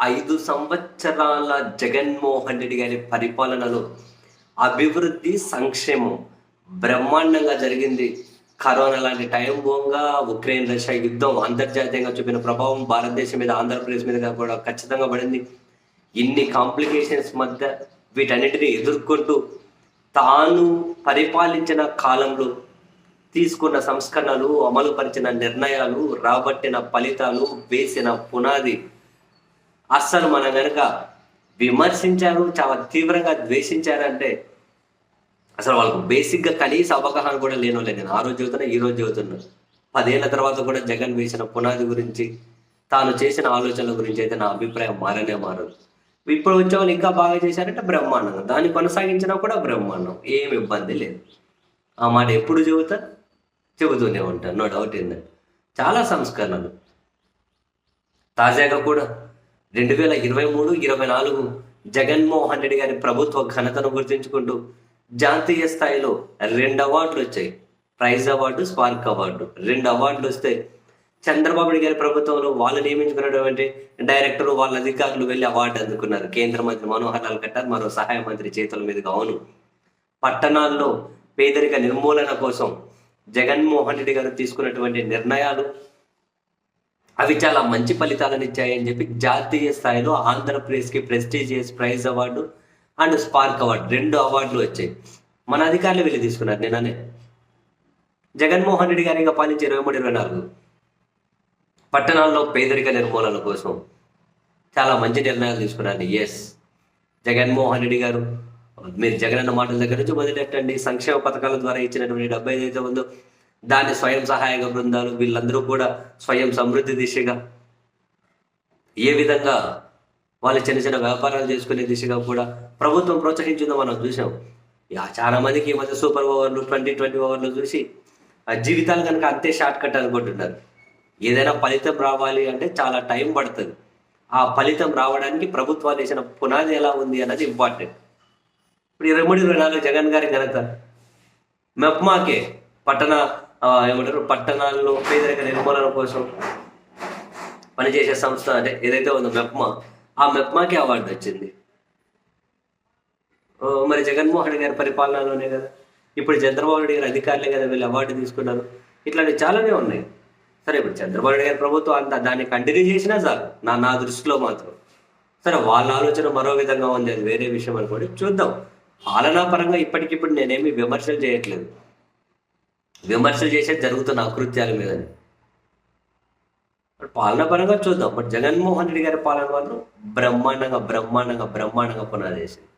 5 సంవత్సరాల జగన్మోహన్ రెడ్డి గారి పరిపాలనలో అభివృద్ధి, సంక్షేమం బ్రహ్మాండంగా జరిగింది. కరోనా లాంటి టైం పోగా ఉక్రెయిన్ రష్యా యుద్ధం అంతర్జాతీయంగా చూపిన ప్రభావం భారతదేశం మీద, ఆంధ్రప్రదేశ్ మీద కూడా ఖచ్చితంగా పడింది. ఇన్ని కాంప్లికేషన్స్ మధ్య వీటన్నిటిని ఎదుర్కొంటూ తాను పరిపాలించిన కాలంలో తీసుకున్న సంస్కరణలు, అమలుపరిచిన నిర్ణయాలు, రాబట్టిన ఫలితాలు, వేసిన పునాది అస్సలు మన కనుక విమర్శించారు, చాలా తీవ్రంగా ద్వేషించారంటే అసలు వాళ్ళకు బేసిక్గా కనీస అవగాహన కూడా లేనోలే. నేను ఆ రోజు చదువుతున్నా, ఈ రోజు చదువుతున్నా. 10 ఏళ్ల తర్వాత కూడా జగన్ వేసిన పునాది గురించి, తాను చేసిన ఆలోచనల గురించి అయితే నా అభిప్రాయం మారదు. ఇప్పుడు వచ్చే వాళ్ళు ఇంకా బాగా చేశారంటే బ్రహ్మాండం, దాన్ని కొనసాగించినా కూడా బ్రహ్మాండం, ఏం ఇబ్బంది లేదు. ఆ మాట ఎప్పుడు చెబుతూనే ఉంటాను, నో డౌట్ ఏంటంటే చాలా సంస్కరణలు. తాజాగా కూడా 2023-24 జగన్మోహన్ రెడ్డి గారి ప్రభుత్వ ఘనతను గుర్తించుకుంటూ జాతీయ స్థాయిలో 2 అవార్డులు వచ్చాయి. ప్రైజ్ అవార్డు, స్పార్క్ అవార్డు, 2 అవార్డులు వస్తే చంద్రబాబు నాయుడు గారి ప్రభుత్వంలో వాళ్ళు నియమించుకున్నటువంటి డైరెక్టర్, వాళ్ళ అధికారులు వెళ్ళి అవార్డు అందుకున్నారు. కేంద్ర మంత్రి మనోహర్ లాల్ ఖట్టర్, మరో సహాయ మంత్రి చేతుల మీదుగా. అవును, పట్టణాల్లో పేదరిక నిర్మూలన కోసం జగన్మోహన్ రెడ్డి గారు తీసుకున్నటువంటి నిర్ణయాలు అవి చాలా మంచి ఫలితాలను ఇచ్చాయని చెప్పి జాతీయ స్థాయిలో ఆంధ్రప్రదేశ్కి prestigious prize award and spark award 2 అవార్డులు వచ్చాయి. మన అధికారులు వెళ్ళి తీసుకున్నారు. నిన్ననే జగన్మోహన్ రెడ్డి గారిగా పాలించే 23-24 పట్టణాల్లో పేదరిక నిర్మూలన కోసం చాలా మంచి నిర్ణయాలు తీసుకున్నారు. ఎస్, జగన్మోహన్ రెడ్డి గారు, మీరు జగనన్న మాటల దగ్గర నుంచి మొదలెట్టండి. సంక్షేమ పథకాల ద్వారా ఇచ్చినటువంటి డబ్బు ఏదైతే ఉందో దాన్ని స్వయం సహాయక బృందాలు వీళ్ళందరూ కూడా స్వయం సమృద్ధి దిశగా, ఏ విధంగా వాళ్ళు చిన్న చిన్న వ్యాపారాలు చేసుకునే దిశగా కూడా ప్రభుత్వం ప్రోత్సహించిందో మనం చూసాం. చాలా మందికి ఈ మధ్య సూపర్ ఓవర్లు, 20-20 ఓవర్లు చూసి ఆ జీవితాలు కనుక అంతే షార్ట్ కట్ అనుకుంటున్నారు. ఏదైనా ఫలితం రావాలి అంటే చాలా టైం పడుతుంది. ఆ ఫలితం రావడానికి ప్రభుత్వాలు వేసిన పునాది ఎలా ఉంది అన్నది ఇంపార్టెంట్. ఇప్పుడు 23-24 జగన్ గారి ఘనత మెప్మాకే పట్టణాల్లో పేదరిక నిర్మూలన కోసం పనిచేసే సంస్థ అంటే ఏదైతే ఉందో మెప్మా, ఆ మెప్మాకే అవార్డు వచ్చింది. మరి జగన్మోహన్ రెడ్డి గారి పరిపాలనలోనే కదా, ఇప్పుడు చంద్రబాబు నాయుడు గారి అధికారులే కదా వీళ్ళు అవార్డు తీసుకున్నారు. ఇట్లాంటివి చాలానే ఉన్నాయి. సరే, ఇప్పుడు చంద్రబాబు నాయుడు గారి ప్రభుత్వం అంతా దాన్ని కంటిన్యూ చేసినా చాలు నా దృష్టిలో మాత్రం. సరే, వాళ్ళ ఆలోచన మరో విధంగా ఉంది, అది వేరే విషయం అనుకోండి. చూద్దాం. పాలనా పరంగా ఇప్పటికిప్పుడు నేనేమి విమర్శలు చేయట్లేదు. విమర్శలు చేసేది జరుగుతున్న అకృత్యాల మీదని. పాలన పరంగా చూద్దాం. బట్ జగన్మోహన్ రెడ్డి గారి పాలన మాత్రం బ్రహ్మాండంగా పునాది వేసింది.